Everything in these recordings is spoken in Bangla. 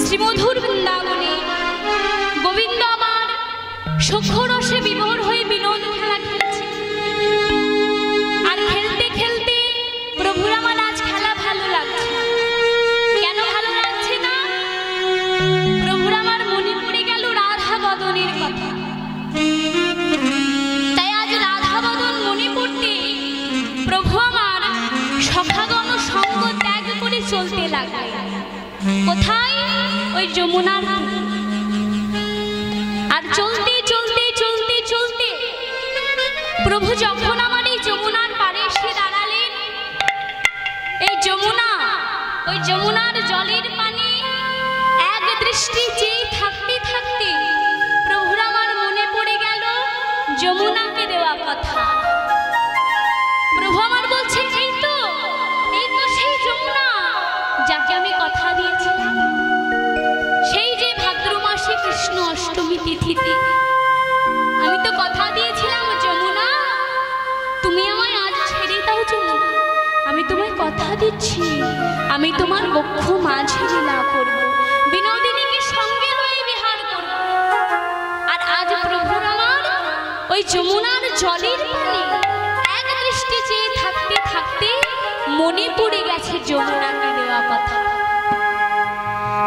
শ্রীমধুর বৃন্দাবনে গোবিন্দ আমার সখ্যরসে বিভোর হয়ে বিনোদ খেলা খেলছে। আর খেলতে খেলতে প্রভুর আমার আজ খেলা ভালো লাগছে। কেন ভালো লাগছে না? প্রভুর আমার মনে পড়ে গেল রাধা বদনের কথা। তাই আজ রাধা বদন মনে পড়তে প্রভু আমার সখাগণ সঙ্গ ত্যাগ করে চলতে লাগলেন। কোথায়? ওই যমুনার। আর চলতে চলতে চলতে চলতে প্রভু যখন আমার এই যমুনার পাড়ে এসে দাঁড়ালেন, এই যমুনা, ওই যমুনার জলের পানি এক দৃষ্টি চেয়ে থাকতে থাকতে প্রভুর আমার মনে পড়ে গেল যমুনাকে দেওয়া কথা। প্রভু আমার বলছে, এই তো সেই যমুনা যাকে আমি কথা দিয়েছিলাম, সেই যে ভাদ্র মাসে কৃষ্ণ অষ্টমী তিথিতে আমি তো কথা দিয়েছিলাম, যমুনা তুমি আমায় আজ ছেড়ে দাও। যমুনা, আমি তোমায় কথা দিচ্ছি, আমি তোমার বক্ষ মাঝে লীলা করব, বিনোদিনীকে সঙ্গে লয়ে বিহার করব। আর আজ প্রভুর আমার ওই যমুনার জলের পানি এক দৃষ্টি চেয়ে থাকতে থাকতে মনে পড়ে গেছে যমুনাকে দেওয়া কথা।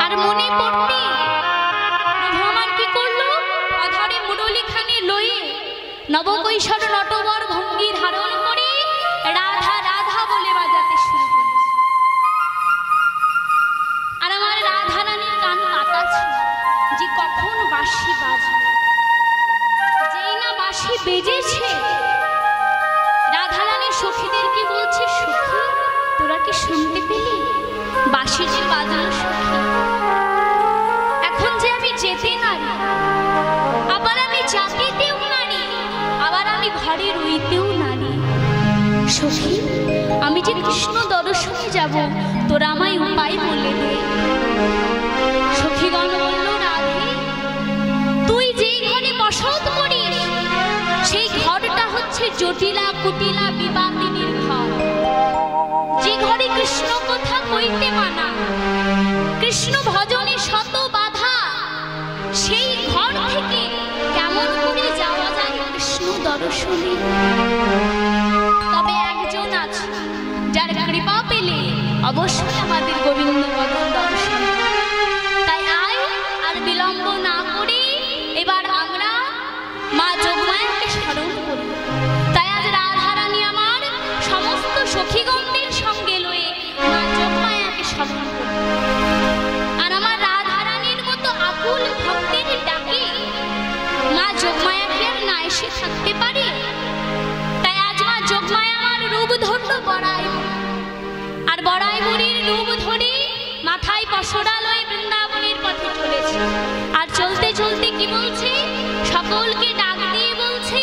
আর মনে পড়তে প্রভু আমার কি করলো? অধরে মুরলীখানি লয়ে নবকৈশোর নটবর ভঙ্গি ধারণ করে রাধা রাধা বলে বাজাতে শুরু করল। আর আমার রাধা রানীর কান কাটা ছিল যে কখন বাঁশি বাজবে। যেই না বাঁশি বেজেছে, রাধা রানী সখীদেরকে বলছে, সখী তোরা কি শুনতে পেলি? বাঁশি যে বাজলো সখী, এখন যে আমি যেতে নারি, আবার আমি জাতিতেও নারি, আবার আমি ঘরে রইতেও নারি। সখী আমি যে কৃষ্ণ দর্শনে যাব, তোরা আমায় উপায় বলে দে। সখীগণ বলল, রাধে তুই যেই ঘরে বসত করিস সেই ঘরটা হচ্ছে জটিলা কুটিলা বিবাদিনীর ঘর। যে ঘরে কৃষ্ণ কথা কইতে মানা, কৃষ্ণ ভজনে শত বাধা, সেই ঘর থেকে কেমন করে যাওয়া যায় কৃষ্ণ দর্শনে? তবে একজন আছে যার কৃপা পেলে অবশ্যই আমাদের গোবিন্দ বদন দর্শন। তাই আয় আর বিলম্ব না করে এবার আমরা মা যোগমায়াকে স্মরণ করি। তাই আজ রাধা রানী আমার সমস্ত সখীগণদের সঙ্গে লয়ে মা যোগমায়াকে স্মরণ করি। আর আমার রাধা রানীর মতো আকুল ভক্তের ডাকে মা যোগমায়াকে আর না এসে থাকতে পারে। তাই আজ মা যোগমায়া আমার রূপ ধরল বড়াই, আর বড়াই বুড়ির রূপ ধরে মাথায় পসরা লয়ে বৃন্দাবনের পথে চলেছে। আর চলতে চলতে কি বলছে? সকলকে ডাক দিয়ে বলছে,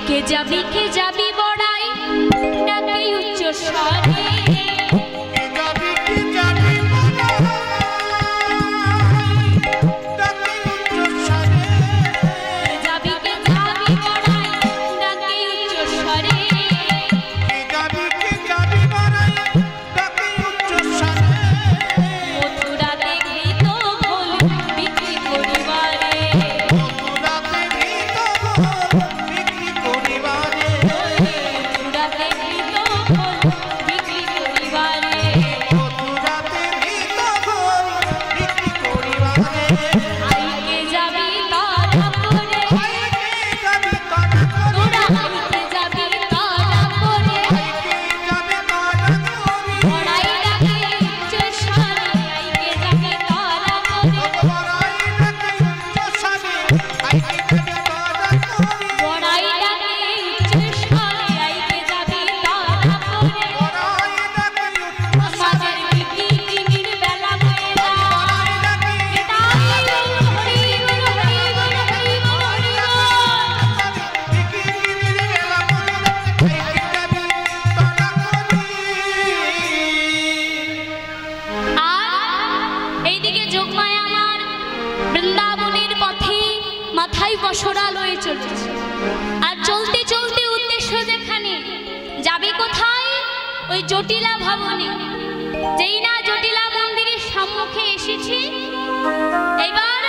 কে যাবি বড়াই, ডাকে উচ্চ স্বরে। পসরা লয়ে চলেছে। আর চলতে চলতে উদ্দেশ্য যেখানে যাবে, কোথায়? ওই জটিলা ভবনে। যেই না জটিলা মন্দিরের সম্মুখে এসেছে, এবার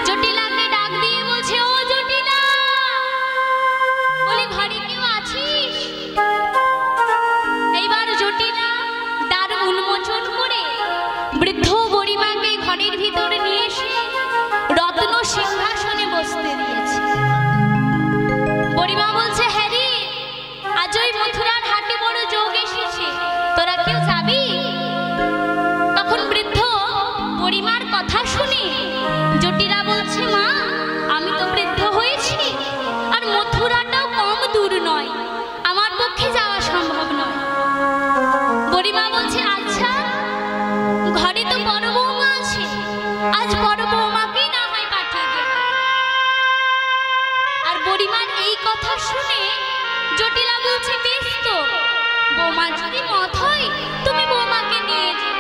জটিলাকে ডাক দিয়ে বলছে, ও জটিলা, বলে ঘরে কেউ আছিস? এইবার জটিলা দ্বার উন্মোচন করে বৃদ্ধ বুড়িমাকে ঘরের ভিতরে নিয়ে এসে রত্ন সিংহাসনে বসতে দিয়েছে। বুড়িমা বলছে, হ্যাঁ রে, আজ ওই মথুরার হাটে বড় যোগ এসেছে, তোরা কেউ যাবি? তখন বৃদ্ধ বুড়িমার কথা শুনে জটিলা বলছে, মা, আমি তো বৃদ্ধ হয়েছি, আর মথুরাটাও কম দূর নয়, আমার পক্ষে যাওয়া সম্ভব নয়। বুড়িমা বলছে, আচ্ছা, ঘরে তো বড় বৌমা আছে, আজ বড় বৌমাকেই না হয় পাঠিয়ে দেব। আর বুড়িমার এই কথা শুনে জটিলা বলছে, বেশ তো, বৌমা যদি মত হয় তুমি বৌমাকে নিয়ে যাও,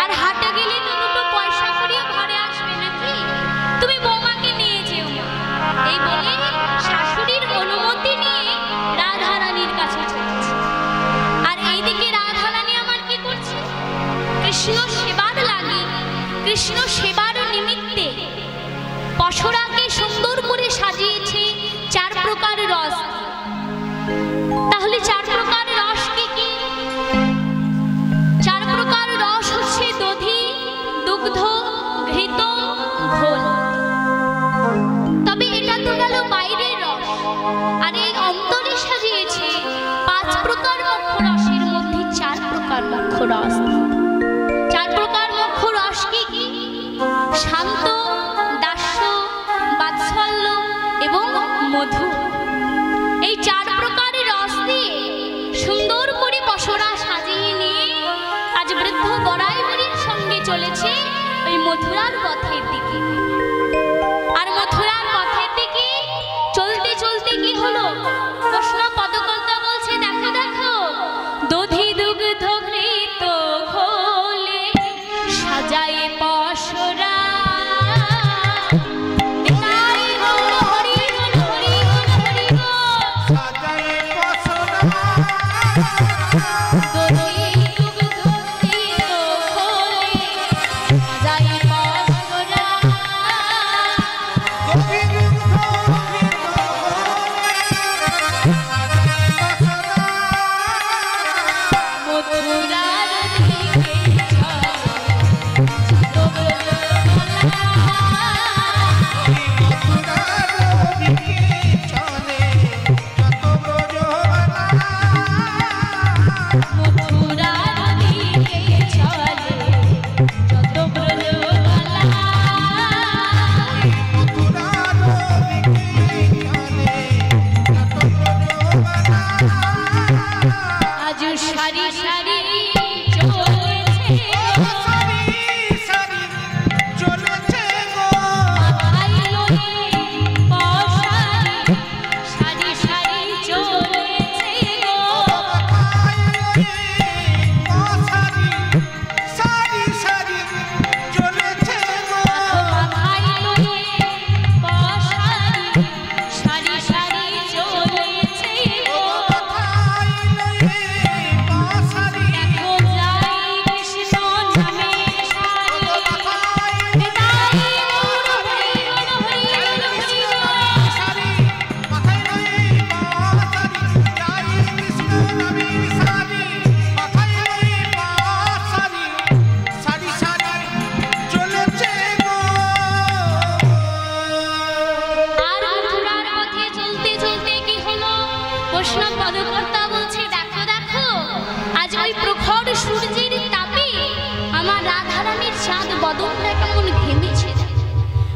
আর হাটে গেলে তো দুটো পয়সা করিও ঘরে আসবে নাকি, তুমি বৌমাকে নিয়ে যেও। এই বলে শাশুড়ির অনুমতি নিয়ে রাধারানীর কাছে চলেছে। আর এইদিকে রাধারানী আমার কি করছে? কৃষ্ণ সেবার লাগে, কৃষ্ণ সেবার নিমিত্তে পসরাকে সুন্দর করে সাজিয়েছে 4 প্রকার রস। তাহলে 4 প্রকার রস কি কি? 4 প্রকার রস হচ্ছে দধি, দুগ্ধ, ঘৃত, ঘোল। তবে এটা তো গেল বাইরের রস, আর এই অন্তরে সাজিয়েছে 5 প্রকার মুখ্য রসের মধ্যে 4 প্রকার মুখ্য রস। 4 প্রকার মুখ্য রস কি কি? শান্ত, দাস্য, বাৎসল্য এবং মধু। এই 4 প্রকার রস দিয়ে সুন্দর করে পসরা সাজিয়ে নিয়ে আজ বৃদ্ধ বড়াই বুড়ির সঙ্গে চলেছে ওই মথুরার পথের দিকে। আর মথুরার পথের দিকে চলতে চলতে কি হলো? কৃষ্ণ পদকর্তা বলছে, দেখো দেখো, দধি দুগ্ধ ঘৃত ঘোলে সাজায়ে পসরা।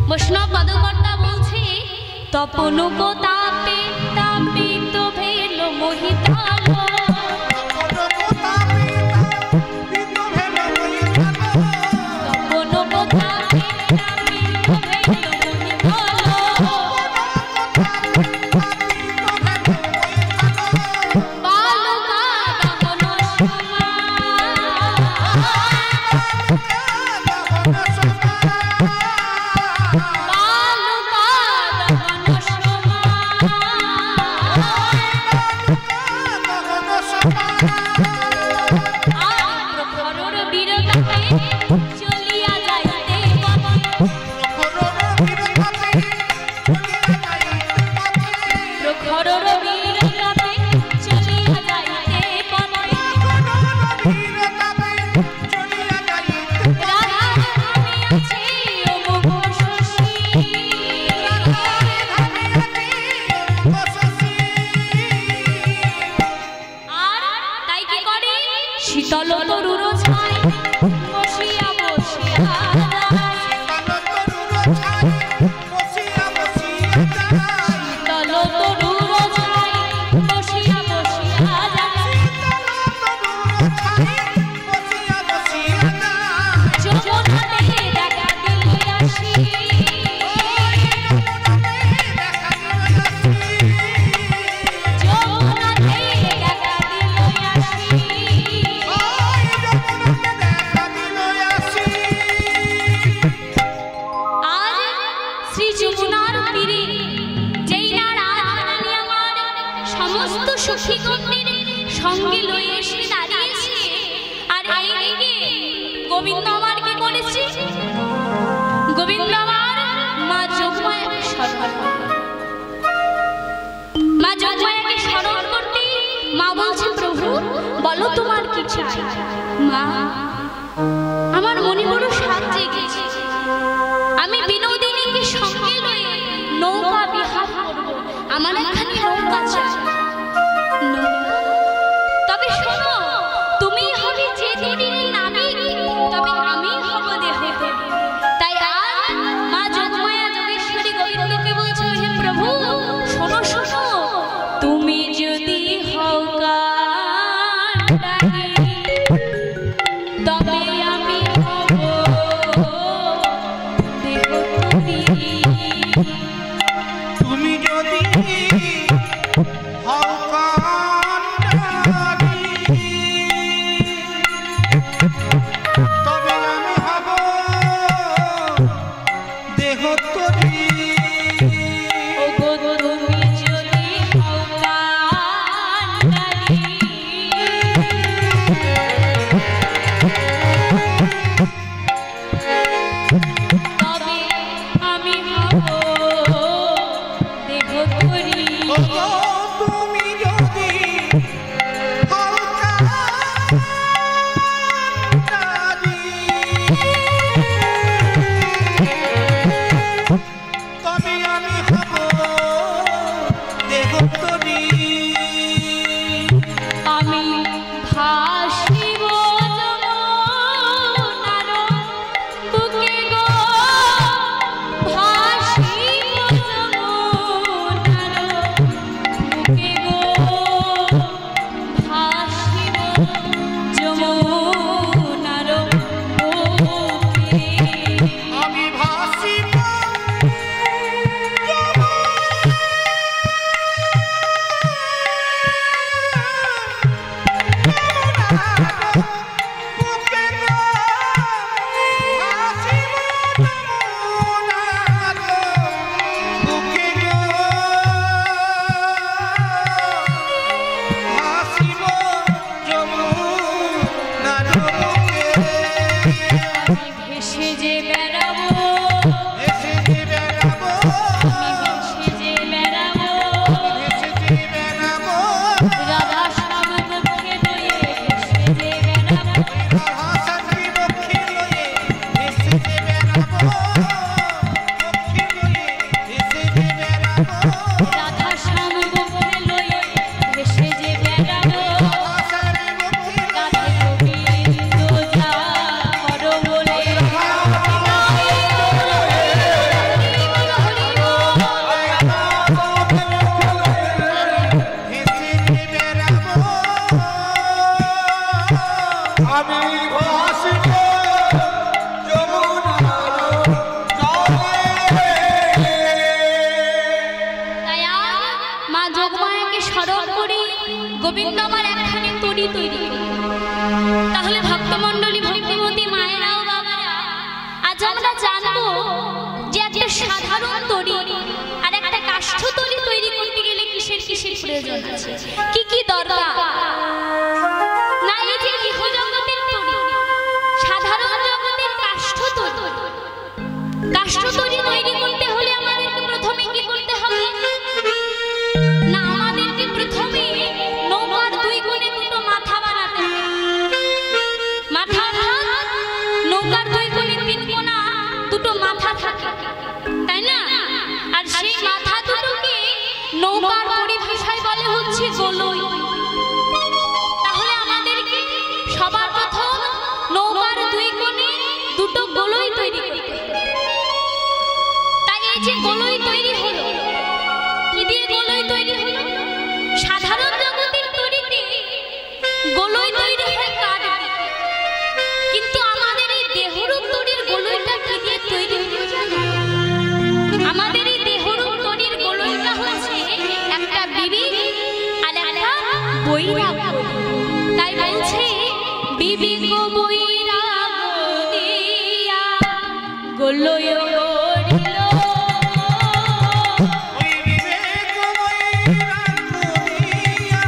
বৈষ্ণব পদকর্তা বলছে, তপন গো তাপে তাপিত ভেল মোহিতাল, তপন গো তাপে তাপিত ভেল মোহিতাল, বালকা দহন সমান সখীগণের সঙ্গে লয়ে এসে দাঁড়িয়েছে। আর এইদিকে গোবিন্দ আমার কি করেছে? গোবিন্দ আমার মা যোগমায়াকে স্মরণ, মা যোগমায়াকে স্মরণ করতে মা বলছে, প্রভু বলো তোমার কি চাই? মা আমার মনে বড় সাত জেগেছে, আমি বিনোদিনীকে সঙ্গে লয়ে নৌকা বিহার করব, আমার এখানে নৌকা চাই। তবে শোনো, তুমি হবে যে তরীর নাবিক, তবে আমি হব দেহতরী। তাই আর মা যোগমায়া যোগেশ্বরী গোবিন্দকে বলছে, হে প্রভু শোনো শোনো, তুমি যদি হও কাণ্ডারি, তবে আমি হব দেহতরী। তুমি যদি হও কাণ্ডারি, তবে আমি হব দেহতরী। ওগো তুমি যদি হও কাণ্ডারি, তবে আমি হব দেহতরী। ওগো তুমি যদি হও কাণ্ডারি, তবে আমি হব দেহতরী। আমি ভাসিব যমুনার বুকে গো, ভাসিব যমুনার বুকে গো, ভাসিব যমুনার বুকে। আমি ভাসিব বুকে গো, ভাসিব যমুনার বুকে গো, ভাসিব যমুনার বুকে। আমি ভেসে যে বেড়াবো, এসে যে বেড়াবো, আমি ভেসে যে বেড়াবো, এসে যে বেড়াবো, রাধা শ্যাম দুঃখে লয়ে ভেসে যে বেড়াবো, হাসানি বক্ষে লয়ে এসে যে বেড়াবো, বক্ষে লয়ে এসে যে বেড়াবো, রাধা শ্যাম দুঃখে লয়ে ভেসে যে বেড়াবো, হাসানি বক্ষে রাধে গোবিন্দ যা করো বলে। এসে যে বেড়াবো। আমি ভাসিব যমুনার জলে। তাই আর মা যোগমায়াকে স্মরণ করে গোবিন্দ আমার একখানি তরী তৈরি করে। তাহলে ভক্তমণ্ডলী, ভক্তিমতী মায়েরাও বাবারা, আজ আমরা জানবো যে একটা সাধারণ তরী আর একটা কাষ্ঠ তরী তৈরি করতে গেলে কিসের কিসের প্রয়োজন আছে, কি কি দরকার। না এই যে গৃহজগতের তরী, সাধারণ জগতের কাষ্ঠ তরী। কাষ্ঠ তরী তৈরি করতে হলে আমাদেরকে প্রথমে কি করতে হবে? না আমাদেরকে প্রথমে নৌকার দুই কোণে দুটো মাথা বানাতে হবে। মাথা নৌকার দুই কোণে তিন কোণা দুটো মাথা থাকে, তাই না? আর সেই মাথা দুটোকে নৌকার পরিভাষায় বলে হচ্ছে গোলই। তাহলে আমাদেরকে সবার প্রথম নৌকার দুই কোণে দুটো গোলই তৈরি করতে হবে। তাই এই যে গোলই তৈরি হলো, কি দিয়ে গোলই তৈরি হলো? সাধারণ জগতের তৈরিতে গোলই তৈরি হয় কাঠ দিয়ে, কিন্তু আমাদের এই দেহরূপ তৈরির গোলইটা কি দিয়ে তৈরি হলো জানো? আমাদের এই দেহরূপ তৈরির গোলইটা হচ্ছে একটা বিবেক আর একটা বৈরাগ। তাই বলছে বিবেক বৈরাগ দিয়া গোলই গড়িল। ওই বিবেক বৈরাগ্য দিয়া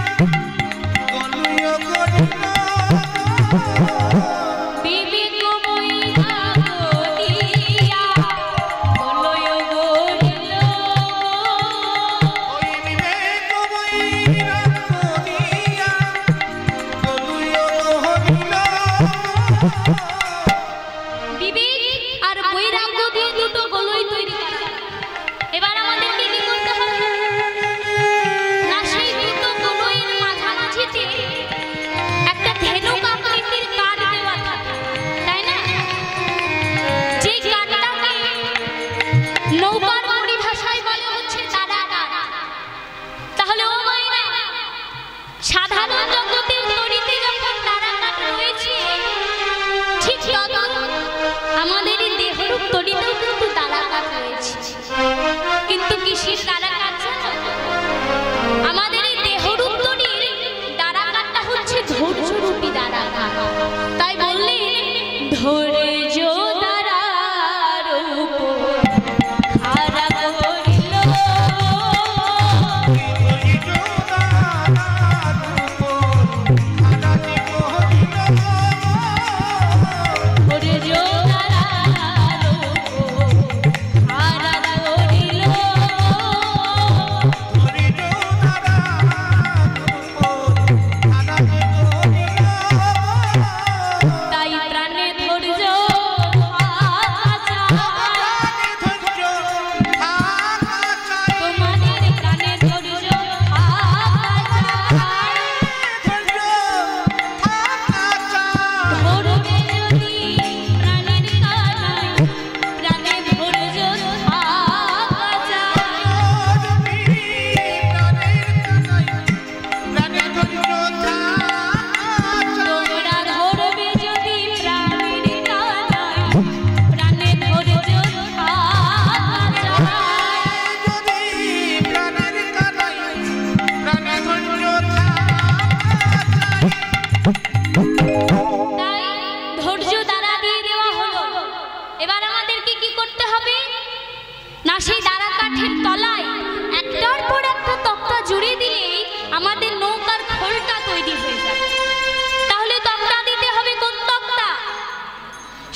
হবে না সেই দাঁড়া কাঠের তলায় একটার পর একটা তক্তা জুড়ে দিলেই আমাদের নৌকার খোলটা তৈরি হয়ে যাবে। তাহলে তক্তা দিতে হবে কোন তক্তা?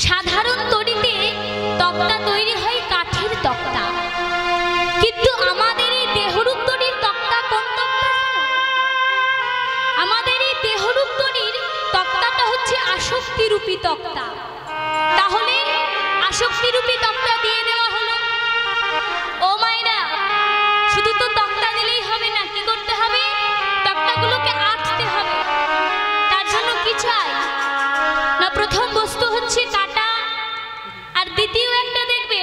সাধারণ তৈরিতে তক্তা তৈরি হয় কাঠের তক্তা, কিন্তু আমাদের এই দেহরূপ তৈরির তক্তা কোন তক্তা? আমাদের এই দেহরূপ তৈরির তক্তাটা হচ্ছে আসক্তিরূপী তক্তা। তাহলে আসক্তিরূপী তক্তা দিয়ে দেওয়া হলো। ও মায়েরা, শুধু তো তক্তা দিলেই হবে না, কি করতে হবে? তক্তাগুলোকে আঁটতে হবে। তার জন্য কি চাই না, প্রথম বস্তু হচ্ছে কাটা, আর দ্বিতীয় একটা দেখবে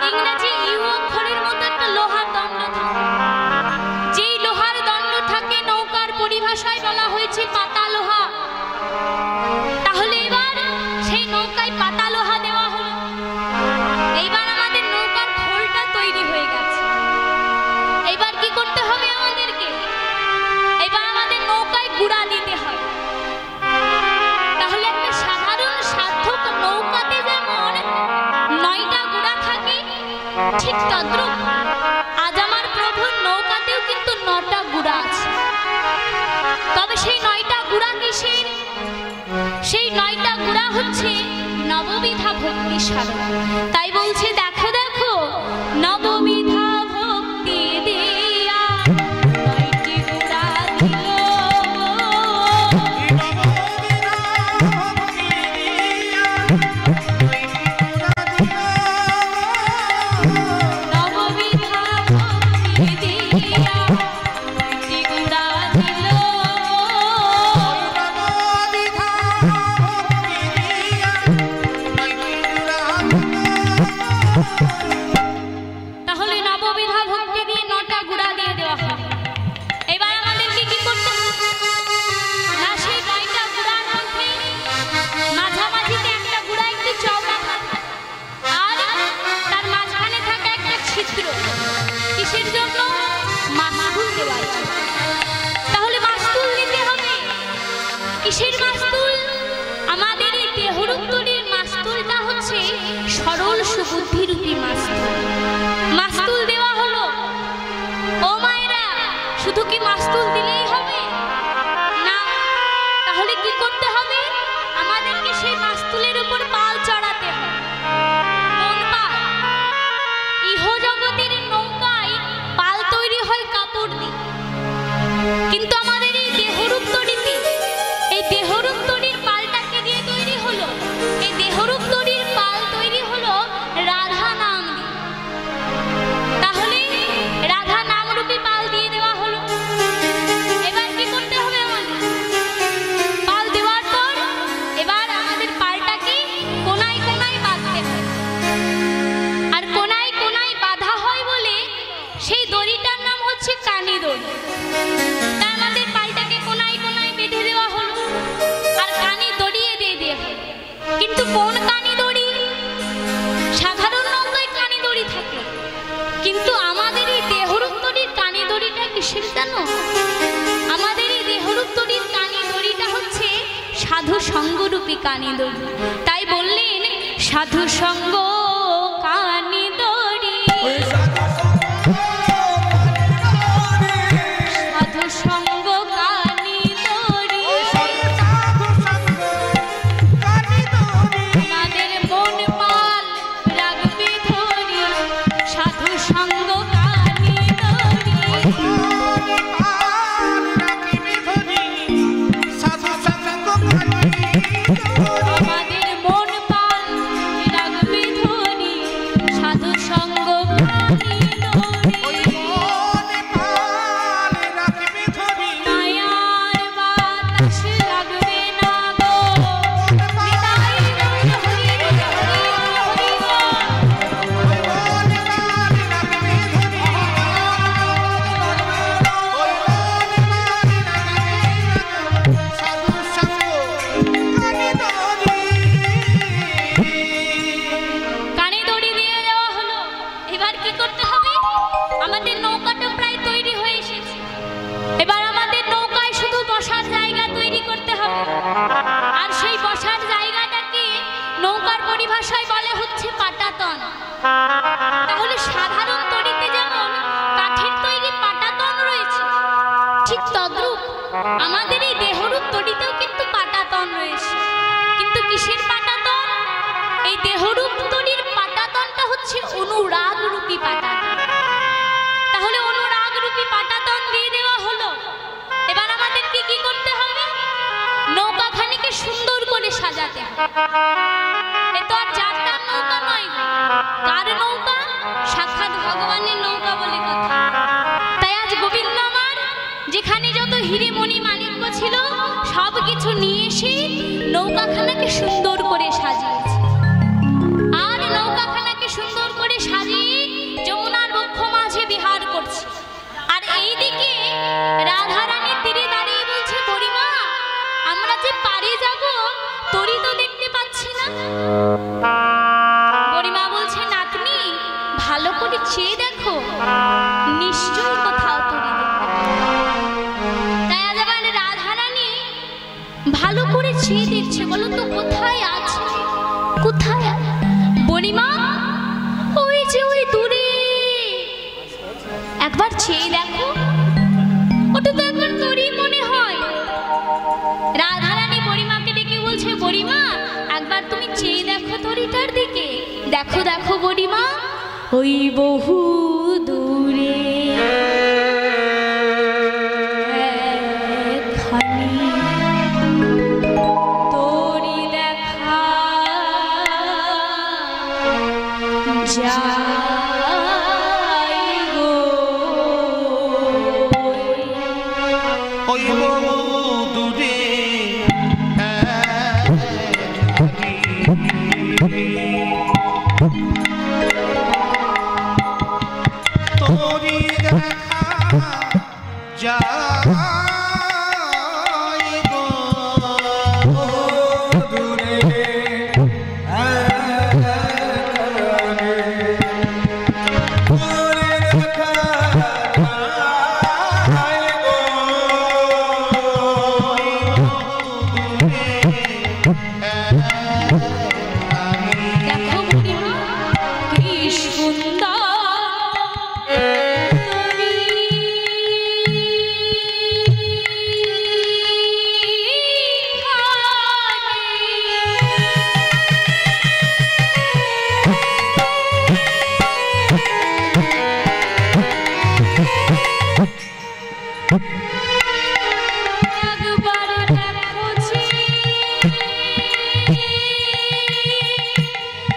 ইংরেজি ইউ অক্ষরের মতো একটা লোহার দণ্ড থাকে। যেই লোহার দণ্ড থাকে নৌকার পরিভাষায় বলা হয়েছে পাতা লোহা। তাহলে এবার সেই নৌকায় পাতা লোহা দেওয়া হলো। এইবার আমাদের নৌকার খোলটা তৈরি হয়ে গেছে। এইবার কি করতে হবে আমাদেরকে? এবার আমাদের নৌকায় গুড়া দিতে হবে। তাহলে একটা সাধারণ সার্থক নৌকাতে যেমন 9টা গুড়া থাকে, ঠিক তদ্রূপ আজ আমার প্রভুর নৌকাতেও কিন্তু 9টা গুড়া আছে। তবে সেই 9টা গুড়া কিসের? সেই 9টা গুড়া হচ্ছে নববিধা ভক্তি সাধন। তাই বলছে দেখো দেখো নববিধা ভক্তি দিয়া 9টি গুড়া দিল। নববিধা ভক্তি দিয়া 9টি গুড়া দিল। তাহলে নববিধা ভক্তি দিয়ে 9টা গুড়া দিয়ে দেওয়া হবে। এবার আমাদেরকে কি করতে হবে না, সেই 9টা গুড়ার মধ্যে মাঝামাঝিতে একটা গুড়া একটু চওড়া থাকে, আর তার মাঝখানে থাকে একটা ছিদ্র। কিসের জন্য? মাস্তুল দেওয়ার জন্য। তাহলে মাস্তুল দিতে হবে। কিসের মাস্তুল? আমাদের এই দেহরূপ তৈরির মাস্তুলটা হচ্ছে সরল সুবুদ্ধিরূপী মাস্তুল। মাস্তুল দেওয়া হলো। ও মায়েরা, শুধু কি মাস্তুল দিলেই হবে না? তাহলে কি করতে হবে? আমাদেরকে সেই মাস্তুলের উপর পাল চড়াতে হবে। কোন পাল? ইহ জগতের নৌকায় পাল তৈরি হয় কাপড় দিয়ে, কিন্তু আমাদের এই দেহরূপ তৈরিতে এই দেহরূপ তৈরির পালটাকে দিয়ে তৈরি হলো। এই দেহরূপ তৈরির পাল তৈরি হলো রাধা নাম দিয়ে। তাহলে রাধা নামরূপী পাল দিয়ে দেওয়া হলো। এবার কি করতে হবে আমাদের? পাল দেওয়ার পর এবার আমাদের পালটাকে কোনায় কোনায় বাঁধতে হবে। আর কোনায় কোনায় বাঁধা হয় বলে সেই দড়িটার নাম হচ্ছে কানি দড়ি। তাই আমাদের পালটাকে কোনায় কোনায় বেঁধে দেওয়া হলো, আর কানি দড়িয়ে দিয়ে দেওয়া হলো। কিন্তু কোন কানি দড়ি? সাধারণ নৌকায় কানি দড়ি থাকে, কিন্তু আমাদের এই দেহরূপ তৈরির কানি দড়িটা কিসের জানো? আমাদের এই দেহরূপ তৈরির কানি দড়িটা হচ্ছে সাধু সঙ্গরূপী কানি দড়ি। তাই বললেন সাধু সঙ্গ কানি দড়ি, সাধু সঙ্গ কানি দড়ি, আমাদের মন পাল রাখবে ধরি, সাধু সঙ্গ কানি দড়ি। আমাদের মন পাল রাখবে ধরি, সাধু সঙ্গ কানি দড়ি। মায়ার বাতাস লাগবে না গো, নিতাই গৌর হরি হরি হরি বল। কানে দড়ি দিয়ে দেওয়া হলো। এবার কি করতে হবে? আমাদের নৌকাটা প্রায় তৈরি হয়ে এসেছে। এবার আমাদের নৌকায় শুধু বসার জায়গা তৈরি করতে হবে। আর সেই বসার জায়গাটাকে নৌকার পরিভাষায় বলে হচ্ছে পাটাতন। তাহলে সাধারণ তরিতে যেমন কাঠের তৈরি পাটাতন রয়েছে, ঠিক তদ্রূপ আমাদের এই দেহরূপ তরিতেও কিন্তু পাটাতন রয়েছে। কিন্তু কিসের পাটাতন? এই দেহরূপ তরির পাটাতনটা হচ্ছে অনুরাগ রূপী পাটাতন। তাহলে অনুরাগ রূপী পাটাতন দিয়ে দেওয়া হলো। এবার আমাদেরকে কি করতে হবে? নৌকাখানিকে সুন্দর করে সাজাতে হবে। এ তো আর যার তার নৌকা নয়, কার নৌকা? সাক্ষাৎ ভগবানের নৌকা বলে কথা। তাই আজ গোবিন্দ আমার যেখানে যত হিরে মণি মাণিক্য ছিল সব কিছু নিয়ে এসে নৌকাখানাকে সুন্দর করে সাজিয়েছে। আর নৌকাখানাকে সুন্দর করে সাজিয়ে যমুনার বক্ষ মাঝে বিহার করছে। আর এইদিকে রাধারানী তীরে দাঁড়িয়ে বলছে, বুড়িমা আমরা যে পারে যাব তরি তো দেখতে পাচ্ছি না। বুড়িমা বলছে, নাতনি ভালো করে চেয়ে দেখো, নিশ্চয়ই কোথাও তরি দেখতে পাবে। তাই আজ আবার রাধারানী ভালো করে চেয়ে দেখছে, বলো তো কোথায় আছে, কোথায়? বুড়িমা ওই যে ওই দূরে, একবার চেয়ে দেখো, ওটা তো একবার তরি মনে হয়। রাধারানী বুড়িমাকে ডেকে বলছে, বুড়িমা একবার তুমি চেয়ে দেখো তরিটার দিকে। দেখো দেখো বুড়িমা, ওই বহু দূরে একখানি তরি দেখা যায় গো। ওই বহু দূরে তোরি দেখা যায় গো দূরে দেখো বুড়িমা কি সুন্দর তরি। একবার দেখো যে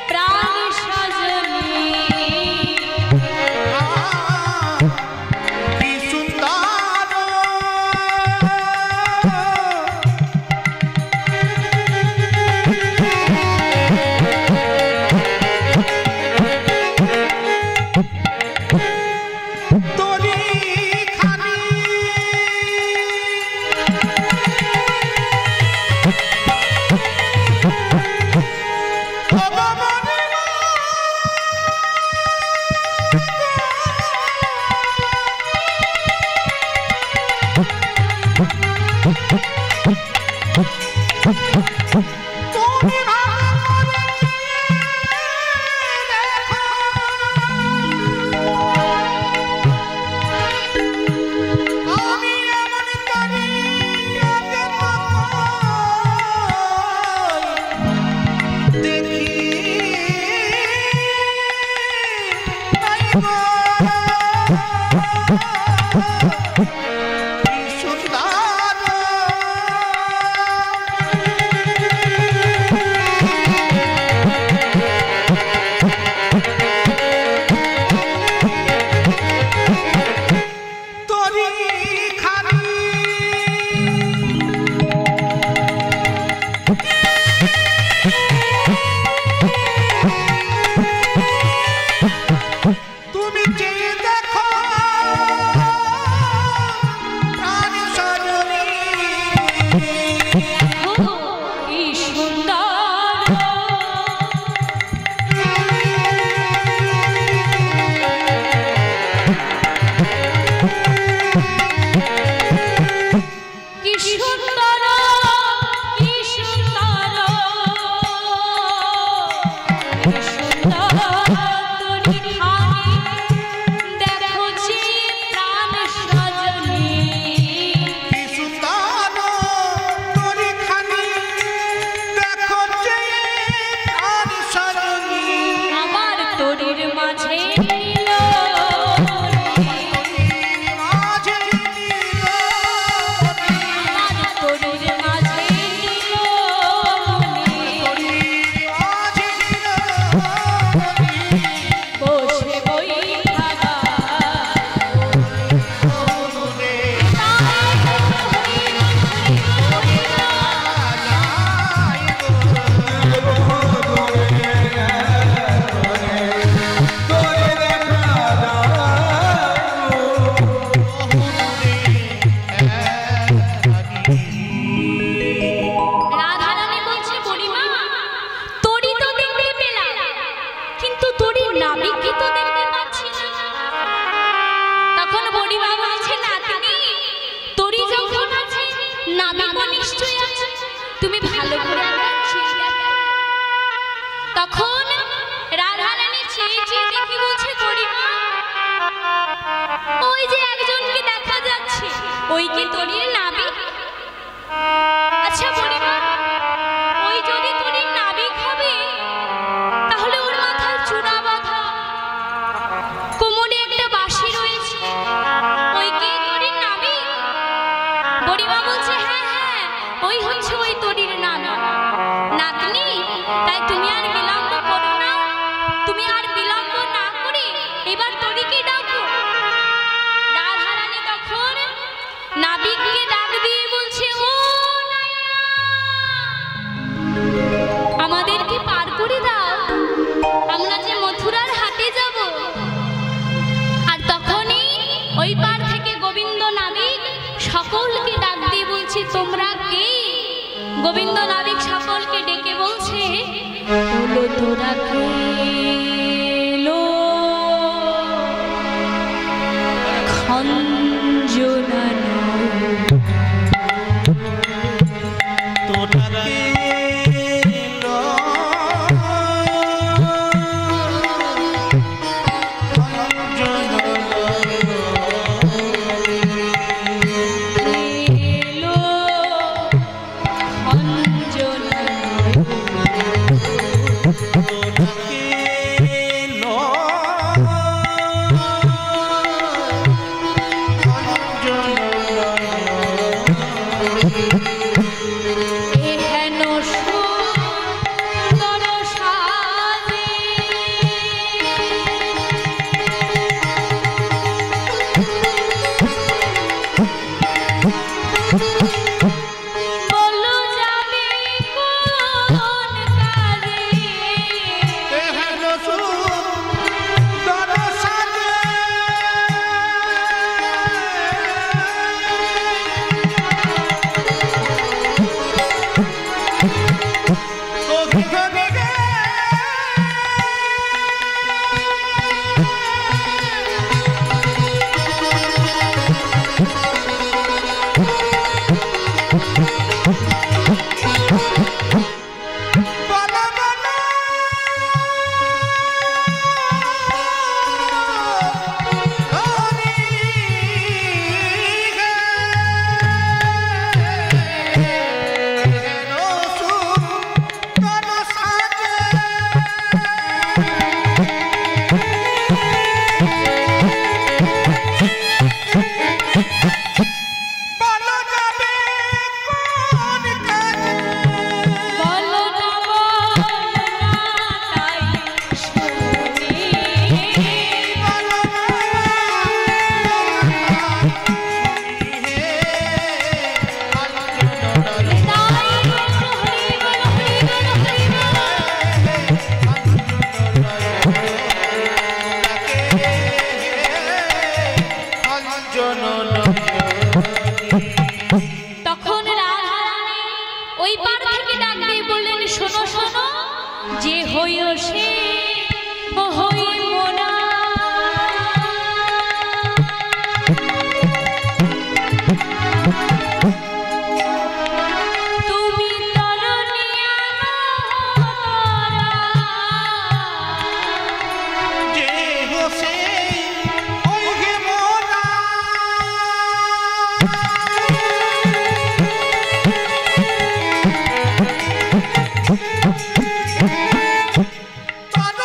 প্রাণ সজনী কি সুন্দর তোরি খানি তরির মাঝে নিল মাঝে আমার তরির মাঝে নিল বসে বই খাগা রাধারানী বলছে বুড়িমা তরি তো দেখতে পেলাম কিন্তু তরির নাবিককে তো দেখতে পাচ্ছি না। তখন বুড়িমা বলছে নাতনি তরি যখন আছে নাবিকও নিশ্চয়ই আছে, তুমি ভালো করে একবার চেয়ে দেখো। তখন রাধারানী চেয়ে চেয়ে দেখে বলছে বুড়িমা ওই যে একজনকে দেখা যাচ্ছে ওই কি তরির নাবিক? আচ্ছা বুড়িমা ওই যদি তরির নাবিক হবে তাহলে ওর মাথায় চূড়া বাঁধা, কোমরে একটা বাঁশি রয়েছে, ওই কি তরির নাবিক? বুড়িমা বলছে হ্যাঁ হ্যাঁ ওই হচ্ছে ওই তরির নাবিক। নাতনি তাই তুমি আর বিলম্ব করো না, তুমি আর বিলম্ব না করে এবার তরিকে ডাকো। রাধারানী তখন নাবিককে ডাক দিয়ে বলছে ও নাইয়া আমাদেরকে পার করে দাও, আমরা যে মথুরার হাটে যাব। আর তখনই ওই পার থেকে গোবিন্দ নাবিক সকলকে ডাক দিয়ে বলছে তোমরা কে? গোবিন্দ নাবিক সকলকে ডেকে বলছে বলো তোরা কে লো খঞ্জনা এলো খঞ্জনা এহেন সুন্দর সাজে বলো যাবে কোন কাজে? বলো না তাই শুনি তাই হরি বল হরি বল হরি বল। তখন রাধারানী ওই পার থেকে ডাক দিয়ে বললেন শোনো শোনো যে হইও সে হইব না, তুমি তরুণিয়া তারা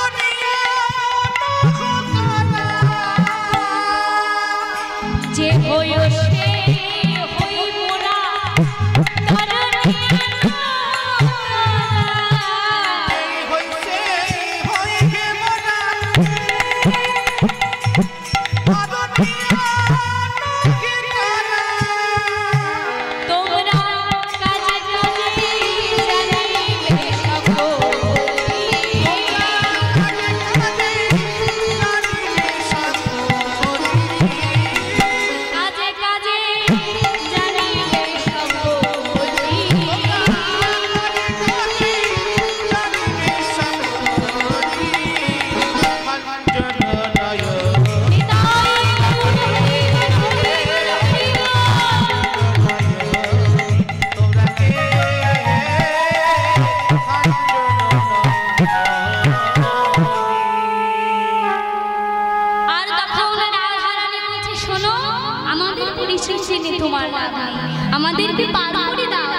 জেনে তোমার লাভ নেই, আমাদেরকে পার করে দাও।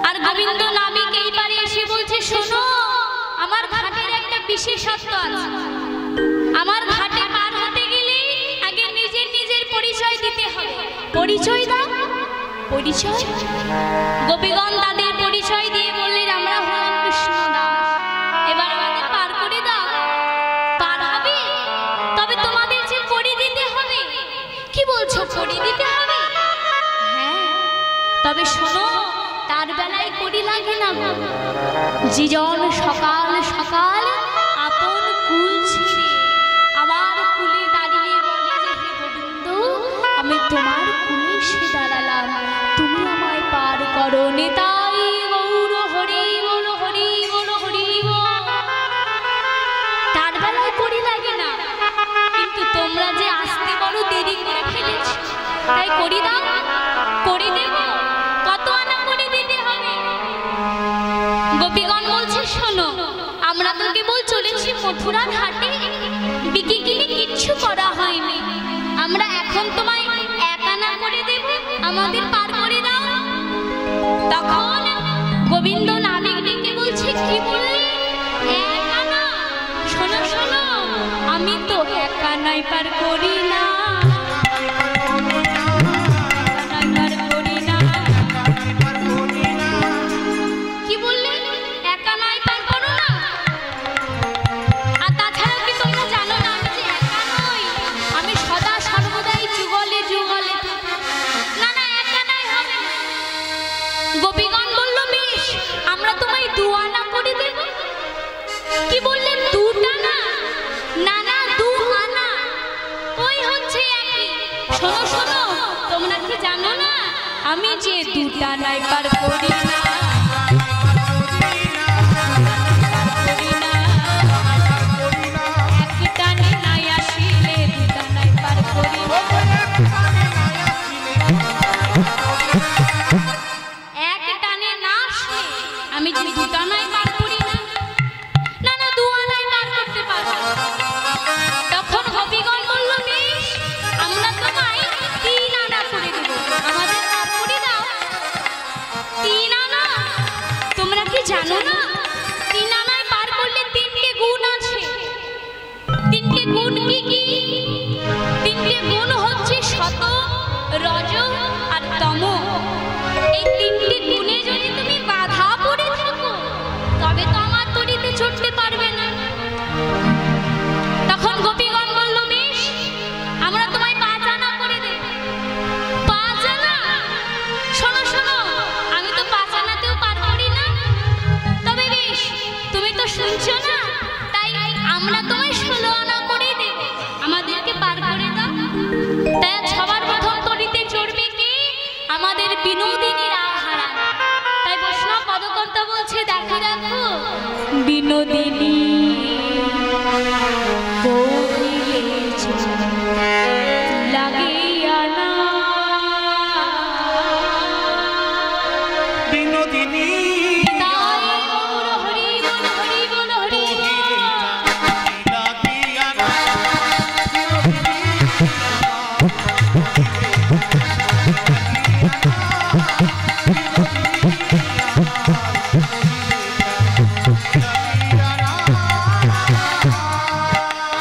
আর গোবিন্দ নামিক এইবারে এসে বলছে, শোনো, আমার ঘাটের একটা বিশেষত্ব আছে। আমার ঘাটে পার হতে গেলে আগে নিজের নিজের পরিচয় দিতে হবে। পরিচয় দাও। পরিচয়? গোপীগণ তাদের পরিচয় দিয়ে বললেন, আমরা হলাম কৃষ্ণ দাস, এবার আমাদের পার করে দাও। পার হবে, তবে তোমাদের যে পরি দিতে হবে। কি বলছো, পরি দিতে হবে? হ্যাঁ, তবে শোনো, তার বেলায় করি লাগে না গো। যিজন সকাল সকাল আপন কুল ছেড়ে আমার কুলে দাঁড়িয়ে বলে যে, হে গোবিন্দ, আমি তোমার কুলে সে দাঁড়ালাম, তুমি আমায় পার করো। নেতাই গৌর হরি বল, হরি বল, হরি বল। তার বেলায় করি লাগে না, কিন্তু তোমরা যে আসতে বড় দেরি করে ফেলেছ, তাই করি দাও। করে দেব, কত আনা করে দিতে হবে? গোপীগণ বলছে, শোনো, আমরা তো কেবল চলেছি মথুরার হাটে, বিক্রি কিনে কিচ্ছু করা হয়নি। আমরা এখন তোমায় এক আনা করে দেব, আমাদের পার করে দাও। তখন গোবিন্দ নামিক ডেকে বলছে, কি বললে? এক আনা? শোনো শোনো, আমি তো এক আনাই পার করি না। কি বললেন? এক আনাই পার করো না? আর তাছাড়া কি তোমরা জানো না আমি যে একা নই, আমি সদা সর্বদাই যুগলে যুগলে। না না, এক আনাই হবে না। গোপীগণ বলল, বেশ, আমরা তোমায় দু আনা করে দেব। কি বললেন? দুটা না? না না, দু আনা, ওই হচ্ছে একই। শোনো শোনো, তোমরা কি জানো না আমি যে দুটা নাই পার করি না? আমি যে দুটা নাই পার করি না? না না, দু আনাই পার করতে পারবো। তখন গোপীগণ বলল, বেশ, আমরা তোমায় তিন আনা করে দেব, আমাদের পার করে দাও। তিন আনা? তোমরা কি জানো না তিন আনায় পার করলে তিনটে গুণ আছে। তিনটে গুণ কি কি? তিনটে গুণ হচ্ছে শত, রজ আর তম। এই তিনটি গুণে যদি তুমি বাধা পড়ে থাকো, তবে তো আমার তরিতে ছুটতে পারবে না। তখন গোপীগণ বলল, বেশ, আমরা তোমায় 5 আনা করে দেব। 5 আনা? শোনো শোনো, আমি তো 5 আনাতেও পার করি না। তবে বেশ, তুমি তো শুনছো না, তাই আমরা তোমায় 16 আনা করে দেব, আমাদেরকে পার করে দাও। তাই সবার প্রথম তরিতে চড়বে কে? আমাদের বিনোদিনী রায়হারা। তাই বৈষ্ণব পদকর্তা বলছে, দেখে রাখো, বিনোদিনী লাগিয়া না, বিনোদিনী তাই গৌর হরি বল, হরি বল, হরি বল। লাগিয়া না,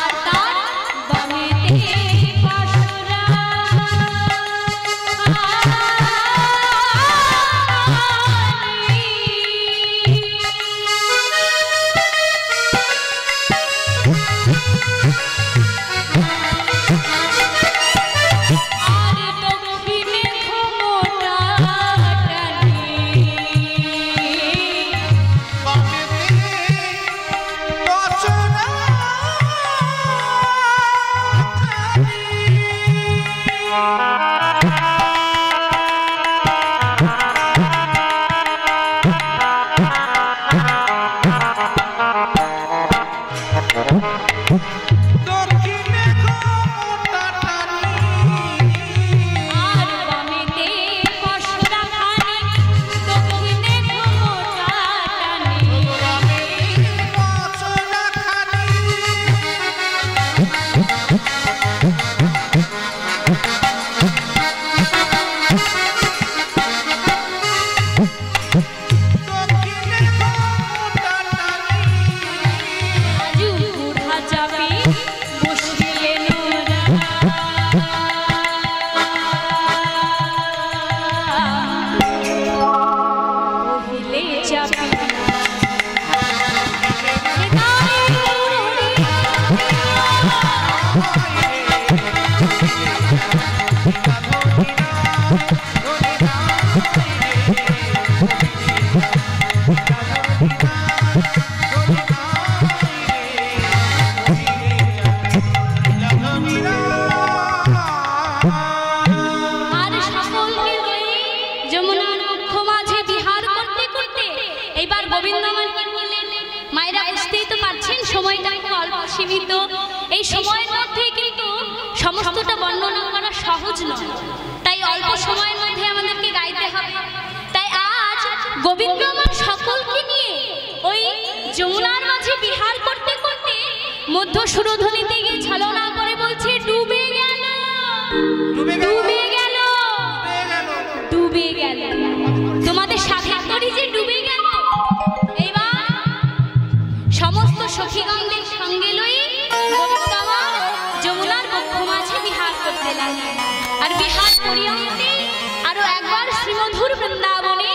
আর তার বামেতে পাশুরা, আর দক্ষিণে ঘুমোটা টানে। দক্ষিণে ঘোমটা টানি, আর বামেতে পাশুরা খানি, দক্ষিণে ঘুমোটা টানে। বচনা খানি, সীমিত, এই সময়ের মধ্যে কিন্তু সমস্তটা বর্ণনা করা সহজ নয়, তাই অল্প সময়ের মধ্যে আমাদেরকে গাইতে হবে। তাই আজ গোবিন্দ আমার সকলকে নিয়ে ওই যমুনার মাঝে বিহার করতে করতে মধ্য সুরধ্বনিতে গিয়ে ছলনা করে বলছে ডুবে গেল, ডুবে গেল, ডুবে গেল, ডুবে ডুবে গেল। গেল। তোমাদের সাথে করি যে ডুবে গেল। এবার সমস্ত সখীগণদের সঙ্গে লই গোবিন্দ আমার যমুনার বক্ষ মাঝে বিহার করতে লাগলেন। আর বিহার করিয়াতে আরো একবার শ্রীমধুর বৃন্দাবনে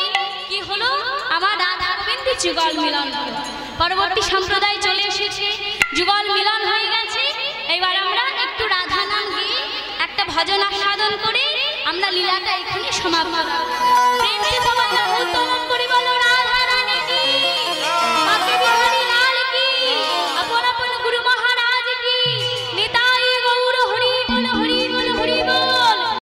কি হলো, আমার রাধা গোবিন্দ যুগল মিলন হলো। পরবর্তী সম্প্রদায় চলে এসেছে, যুগল মিলন হয়ে গেছে। এবার আমরা একটু রাধা নাম গিয়ে একটা ভজন আস্বাদন করে আমরা লীলাটা এখানে সমাপ্ত করব।